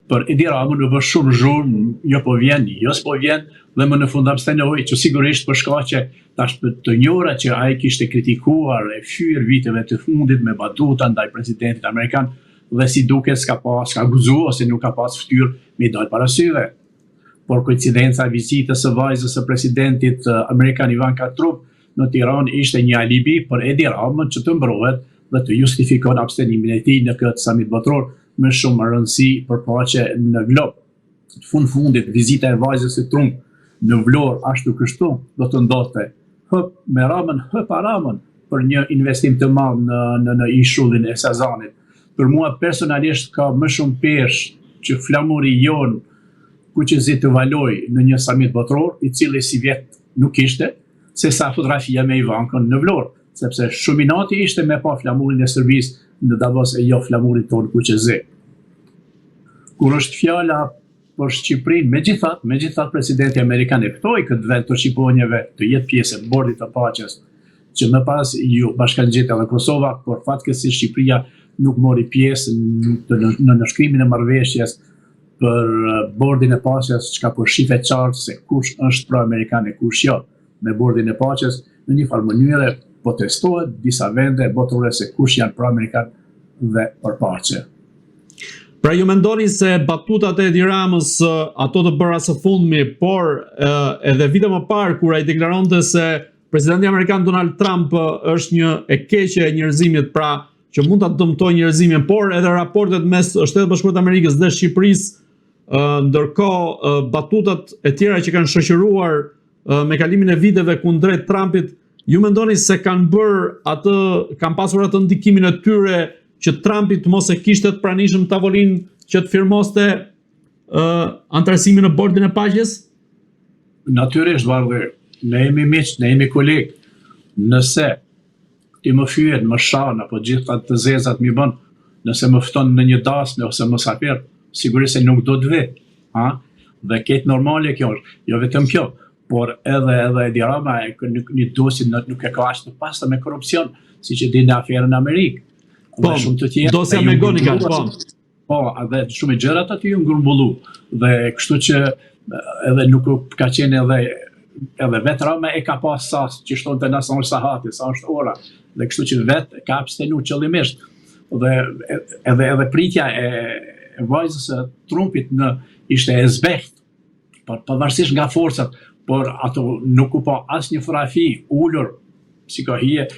për Edi Ramën u bë shumë zhurmë, jo s'po vjen, dhe më në fund abstenoj, që sigurisht për shkak që tash të njëra që ai kishte kritikuar e fyer viteve të fundit me batuta ndaj presidentit amerikan, dhe si duket s'ka guxuar ose nuk ka pas fytyrë me dal para syve. Por koincidenca e vizitës së vajzës së presidentit amerikan Ivanka Trump në Tiranë ishte një alibi për Edi Ramën që të mbrohet dhe të justifikon abstenimin e tij në këtë samit botror me shumë rëndësi për paqe në glob. Fundit vizita e vajzës së Trump në Vlorë ashtu kështu do të ndodhte hëp me Ramën, hëp Ramën për një investim të madh në ishullin e Sazanit. Për mua personalisht ka më shumë peshë që flamuri jon Kuqezi të valoj në një samit botror, i cili si vjet nuk ishte, se sa fotografia me Ivankën në Vlorë, sepse shuminati ishte me pa flamurin e Serbisë në Davos e jo flamurin tonë Kuqezi. Kur është fjala për Shqipërinë, megjithatë presidenti amerikan e ftoi këtë vend të shqiponjeve të jetë pjesë e bordit të paqes, që më pas ju bashkangjitet edhe Kosova, por fatkeqësisht Shqipëria nuk mori pjesë në nënshkrimin e marrëveshjes për bordin e paqes, çka po shihet qartë se kush është pro-amerikan e kush jo. Me bordin e paqes, në një farë mënyre po testohet disa vende botërore se kush janë pro-amerikan dhe për paqe. Pra ju mendoni se batutat e Edi Ramës ato të bëra së fundmi, por edhe vite më parë kur ai deklaronte se presidenti amerikan Donald Trump është një e keqe e njerëzimit, pra që mund ta dëmtojë njerëzimin, por edhe raportet mes Shtetit Bashkuar të Amerikës dhe Shqipërisë, ndërkohë batutat e tjera që kanë shoqëruar me kalimin e viteve kundrejt Trumpit, ju mendoni se kanë pasur atë ndikimin e tyre që Trumpi të mos e kishte të pranishëm tavolinë që të firmoste antarësimin në bordin e paqes? Natyrisht, Vardhe, ne jemi miq, ne jemi kolegë. Nëse ti më fyet, më shan, apo gjitha të zezat mi bën, nëse më fton në një dasme ose më sapir, sigurisht se nuk do të vi. Dhe ketë normale kjo është, jo vetëm kjo, por edhe Edi Rama një dosje nuk e ka aq të pastë me korrupsion, siç e di në aferën në Amerikë. Po, dosja me Gonigal, po. Po, edhe shumë gjërat aty janë grumbullu, dhe kështu që edhe nuk ka qenë edhe vetë Rama e ka pas sas që shtonte na sa është sahati, sa është ora, dhe kështu që vetë ka abstenu qëllimisht. Dhe edhe pritja e vajzës së Trumpit ishte e zbeht, pavarësisht nga forcat, por ato nuk u pa asnjë fotografi ulur si ka hije,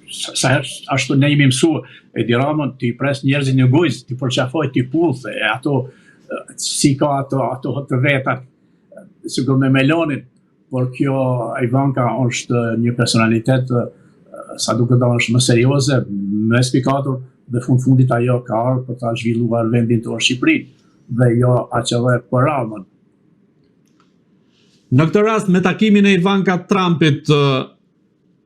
sa ashtu ne jemi mësuar Edi Ramën t'i pres njerëzit në gojë, t'i përqafoj, t'i puthë, ato si ka ato të vetat, sigur me Melonin, por kjo Ivanka është një personalitet sa duket është më serioze, më spikatur, dhe fundit ajo ka ardhur për ta zhvilluar vendin tonë Shqipërinë, dhe jo aq edhe për Ramën. Në këtë rast me takimin e Ivanka Trumpit,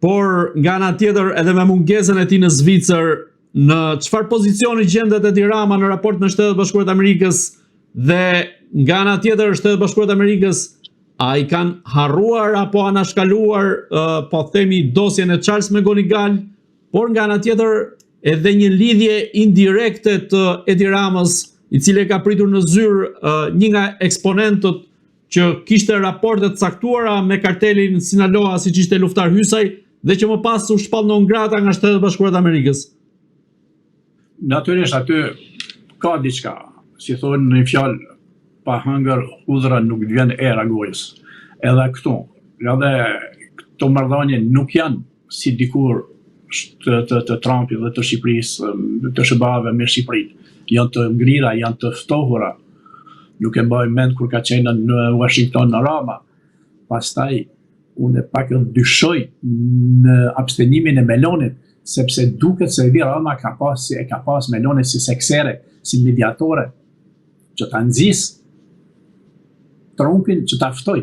por nga ana tjetër edhe me mungesën e tij në Zvicër, në çfarë pozicioni gjendet Edi Rama në raport me Shtetet Bashkuara të Amerikës, dhe nga ana tjetër Shtetet Bashkuara të Amerikës a i kanë harruar apo anashkaluar po themi dosjen e Charles McGonigal, por nga ana tjetër edhe një lidhje indirekte të Edi Ramës, i cili ka pritur në zyrë një nga eksponentët që kishte raportet caktuara me kartelin Sinaloa, siç ishte Luftar Hysaj, dhe që më pas u shpall non grata nga Shtetet Bashkuara të Amerikës. Natyrisht aty ka diçka, si thonë në një fjalë, pa hëngër hudhra nuk vjen era gojës. Edhe këto marrëdhënie nuk janë si dikur të Trumpit dhe të Shqipërisë, të SBA-ve me Shqipërinë. Janë të ngrira, janë të ftohura. Nuk e mbaj mend kur ka qenë në Washington në Rama. Pastaj unë pak dyshoj në abstenimin e Melonit, sepse duket se Edi Rama ka pas Melonin si seksere, si mediatore, që ta nxis Trumpin që ta ftoj.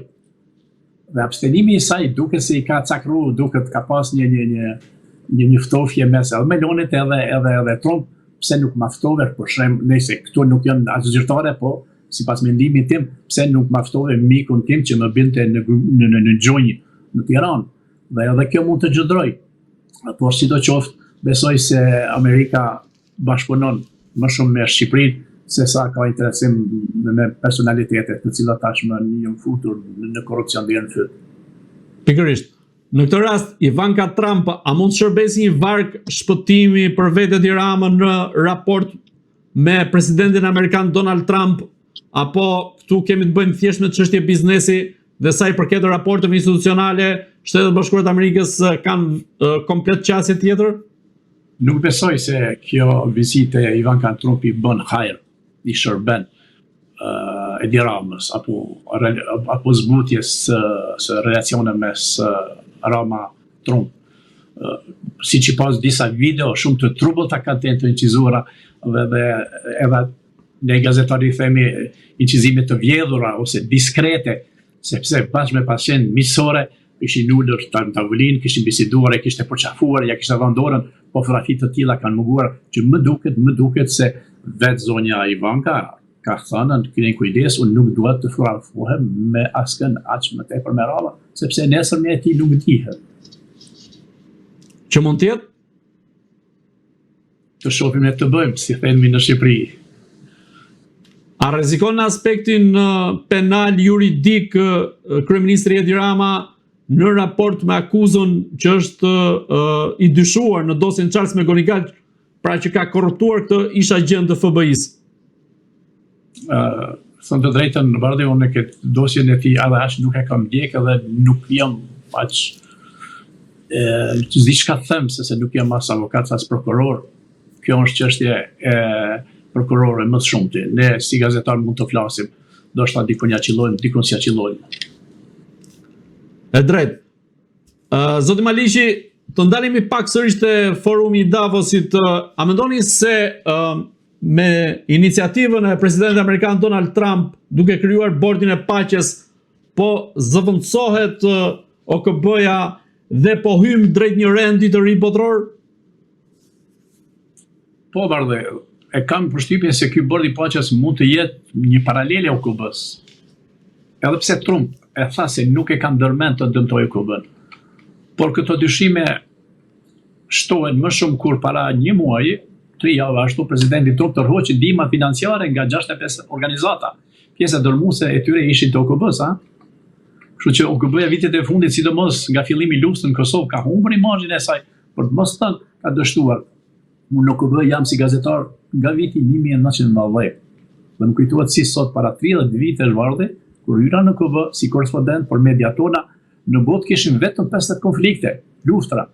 Dhe abstenimi i saj duket se i ka cakruar, duket ka pas një ftofje mes edhe Melonit edhe Trump, pse nuk ma ftove, për shemb, nëse këtu nuk janë as zyrtare, po sipas mendimit tim, pse nuk ma ftove mikun tim që më binte në gjunjë në Tiranë. Dhe edhe kjo mund të gjëndroj. Por sidoqoftë, besoj se Amerika bashkëpunon më shumë me Shqipërinë se sa ka interesim me personalitetet të cilat tashmë janë futur në korrupsion deri në fytyrë. Pikërisht. Në këtë rast, Ivanka Trump a mund të shërbesi një varg shpëtimi për vetë e Ramën në raport me presidentin amerikan Donald Trump, apo këtu kemi të bëjmë thjesht me çështje biznesi dhe sa i përket raporteve institucionale, Shtetet Bashkuara të Amerikës kanë komplet qasje tjetër? Nuk besoj se kjo vizitë e Ivanka Trumpi bën hajër, i shërben Edi Ramës apo zbutjes së relacione mes Rama Trump. Si që pas disa video shumë të trubullta kanë të incizuara dhe edhe ne gazetari themi incizime të vjedhura ose diskrete, sepse bashkë me pasqen miqësore ishin ulur në tavolinë, kishin biseduar, e kishte përqafuar, ja kishte dhënë dorën, po fotografi të tilla kanë munguar, që më duket se vetë zonja Ivanka ka thënë keni kujdes, unë nuk dua të fotografohem me askën aq më tepër me Rama, sepse nesër e tij nuk dihet. Që mund të jetë? Të shohim ne të bëjmë, si themi në Shqipëri. A rrezikon në aspektin penal juridik kryeministri Edi Rama në raport me akuzën që është i dyshuar në dosjen Charles Megonigal, pra që ka korruptuar këtë ish agent të FBI-s? Thënë të drejtën, bardhe unë në këtë dosjen e tij edhe as nuk e kam ndjek edhe nuk jam aq diçka të them, se nuk jam as avokat as prokuror. Kjo është çështje e prokurore më shumti. Ne si gazetar mund të flasim, do shta dikun ja qillojmë, dikun s'ja qillojmë. E drejt. Zoti Maliqi, të ndalemi pak sërish te forumi i Davosit. A mendoni se me iniciativën e presidentit amerikan Donald Trump duke krijuar bordin e paqes, po zëvendësohet OKB-ja dhe po hym drejt një rendi të ri botror? Po, bardhe, e kam përshtypjen se ky bord i paqes mund të jetë një paralele OKB-s. Edhe pse Trump e tha se nuk e ka ndërmend të dëmtojë OKB-n. Por këto dyshime shtohen më shumë kur para një muaji, 3 javë ashtu, presidenti Trump tërhoqi ndihma financiare nga 65 organizata. Pjesa dërmuese e tyre ishin të OKB-s, ha? Kështu që OKB-ja vitet e fundit, sidomos nga fillimi i luftës në Kosovë, ka humbur imazhin e saj, por të mos thënë ka dështuar. Unë në OKB jam si gazetar nga viti 1990. Dhe më kujtohet si sot para 30 vite zhvardi, kur hyra në OKB si korrespondent për media tona, në botë kishim vetëm 50 konflikte, luftra,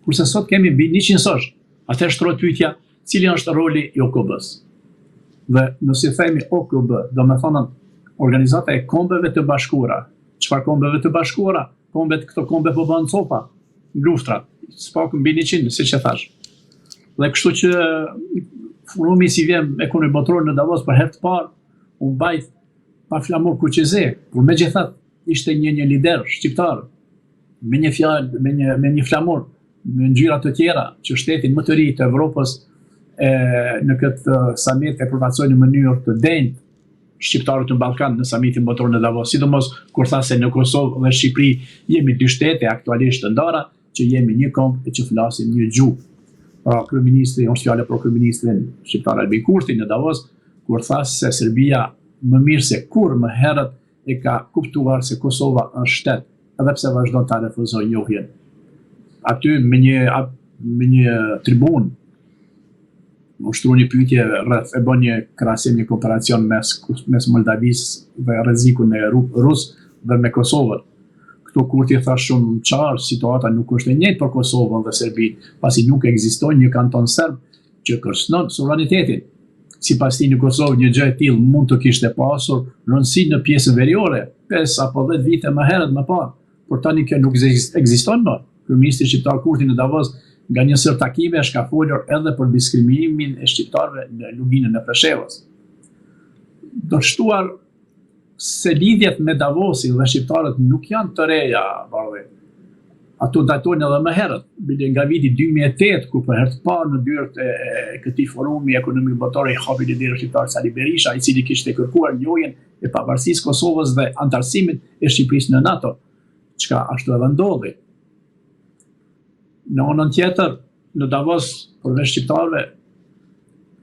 kurse sot kemi mbi 100 sosh. Atë shtrohet pyetja, cili është roli i OKB-s? Dhe nëse themi OKB, do me thonë organizata e kombeve të bashkuara. Çfarë kombeve të bashkuara? Këto kombe po bëhen copa, luftra, s'pak mbi 100, siç e thash. Dhe kështu që forumi si vjen ekonomi botror në Davos për herë të parë, u bajt pa flamur kuqeze, por megjithatë ishte një lider shqiptar, me një fjalë, me një flamur, me ngjyra të tjera, që shtetin më të ri të Evropës në këtë summit e përfaqësoi në mënyrë të denjtë shqiptarët në Ballkan në summitin botror në Davos, sidomos kur tha se në Kosovë dhe Shqipëri jemi dy shtete aktualisht të ndara, që jemi një komb e që flasim një gjuhë. Pra kryeministri, unë fjala për kryeministrin shqiptar Albin Kurti në Davos, kur tha se Serbia më mirë se kur më herët e ka kuptuar se Kosova është shtet, edhe pse vazhdon ta refuzojë njohjen. Aty me një tribun ushtru një pyetje rreth, e bën një krahasim, një komparacion mes Moldavisë dhe rrezikun e rus dhe me Kosovën. Këtu Kurti tha shumë qartë, situata nuk është e njëjtë për Kosovën dhe Serbinë, pasi nuk ekziston një kanton serb që kërcënon sovranitetin. Sipas tij në Kosovë një gjë e tillë mund të kishte pasur rëndësi në pjesën veriore, 5 apo 10 vite më herët më parë, por tani kjo nuk ekziston më. Kryeministri shqiptar Kurti në Davos nga një sër takimesh ka folur edhe për diskriminimin e shqiptarëve në luginën e Preshevës. Do shtuar se lidhjet me Davosin dhe shqiptarët nuk janë të reja, bardhe. Ato datojnë edhe më herët, nga viti 2008, kur për herë të parë në dyert e këtij forumi ekonomik botror i hapi lideri shqiptar Sali Berisha, i cili kishte kërkuar njohjen e pavarësisë Kosovës dhe antarësimin e Shqipërisë në NATO, çka ashtu edhe ndodhi. Në anën tjetër, në Davos, përveç shqiptarëve,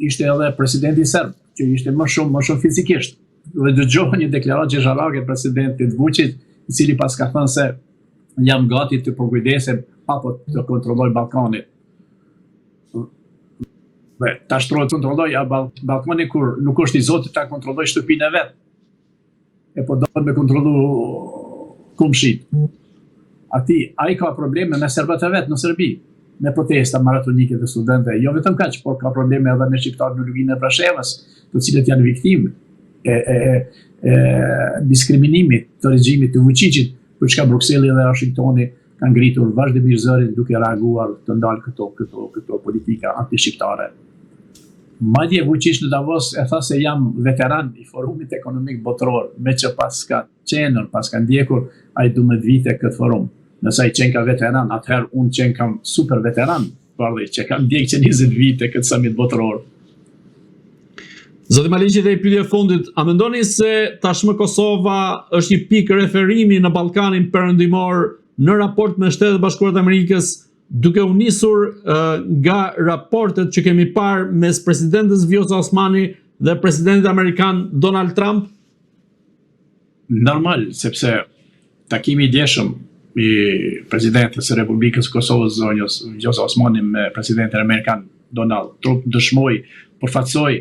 ishte edhe presidenti serb, që ishte më shumë fizikisht. Dhe dëgjova një deklaratë xhezharake presidentit Vučić, i cili pas ka thënë se jam gati të përkujdesem apo të kontrolloj Ballkanin. Ta shtrojë të kontrolloj, Ballkani kur nuk është i Zotit ta kontrolloj shtëpinë e vet. E po do me kontrollu kumshit. Ai ka probleme me serbët e vet në Serbi, me protesta maratonike të studentëve. Jo vetëm kaq, por ka probleme edhe me shqiptarë në luginën e Prashevës, të cilët janë viktimë e diskriminimit të regjimit të Vučićit, për çka Brukseli dhe Washingtoni kanë ngritur vazhdimisht zërin duke reaguar të ndalë këto politika antishqiptare. Madje Vučić në Davos e tha se jam veteran i forumit ekonomik botëror, me që pas ka ndjekur ai 12 vite këtë forum. Nëse ai qenë ka veteran, atëherë unë qenë kam super veteran, që kam ndjek që 20 vite këtë summit botëror. Zoti Maliqi, dhe i pyetja e fundit, a mendoni se tashmë Kosova është një pikë referimi në Ballkanin Perëndimor në raport me Shtetet e Bashkuara të Amerikës, duke u nisur nga raportet që kemi parë mes presidentes Vjosa Osmani dhe presidentit amerikan Donald Trump? Normal, sepse takimi i djeshëm i presidentes së Republikës Kosovës zonjës Vjosa Osmani me presidentin amerikan Donald Trump dëshmoi, përfatsoi,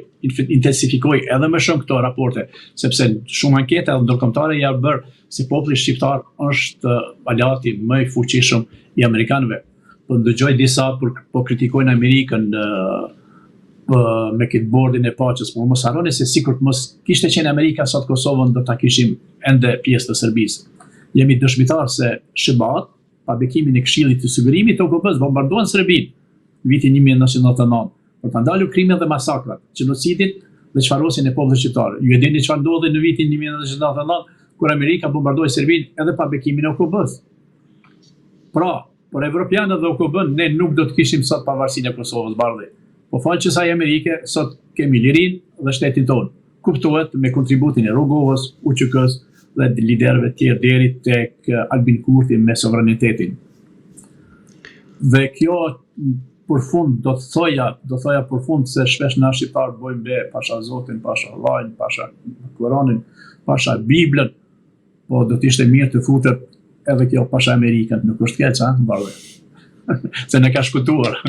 intensifikoi edhe më shumë këto raporte, sepse shumë anketa ndërkombëtare janë bërë se populli shqiptar është aliati më i fuqishëm i amerikanëve. Po ndëgjoj disa po kritikojnë Amerikën me këtë bordin e paqes, por mos harroni se sikur mos kishte qenë Amerika sot Kosovën do ta kishim ende pjesë të Serbisë. Jemi dëshmitar se SHBA-t, pa bekimin e Këshillit të Sigurimit të OKB-s, bombarduan Serbinë vitin 1999 për të ndalur krimet dhe masakrat, gjenocidin dhe çfarosjen e popullit shqiptar. Ju e dini çfarë ndodhi në vitin 1999 kur Amerika bombardoi Serbinë edhe pa bekimin e OKB-s. Pra, por evropianët dhe OKB-n ne nuk do të kishim sot pavarësinë e Kosovës bardhi. Po falë që saj Amerike, sot kemi lirinë dhe shtetin tonë. Kuptohet me kontributin e Rogovës, UÇK-s dhe liderëve tjerë deri tek Albin Kurti me sovranitetin. Dhe kjo për fund do thoja për fund se shpesh na shqiptar bojmë be pasha Zotin, pasha Allahin, pasha Kur'anin, pasha Biblën, po do të ishte mirë të futet edhe kjo pasha Amerikën, nuk është keq, bardhë. Se ne ka shkutuar.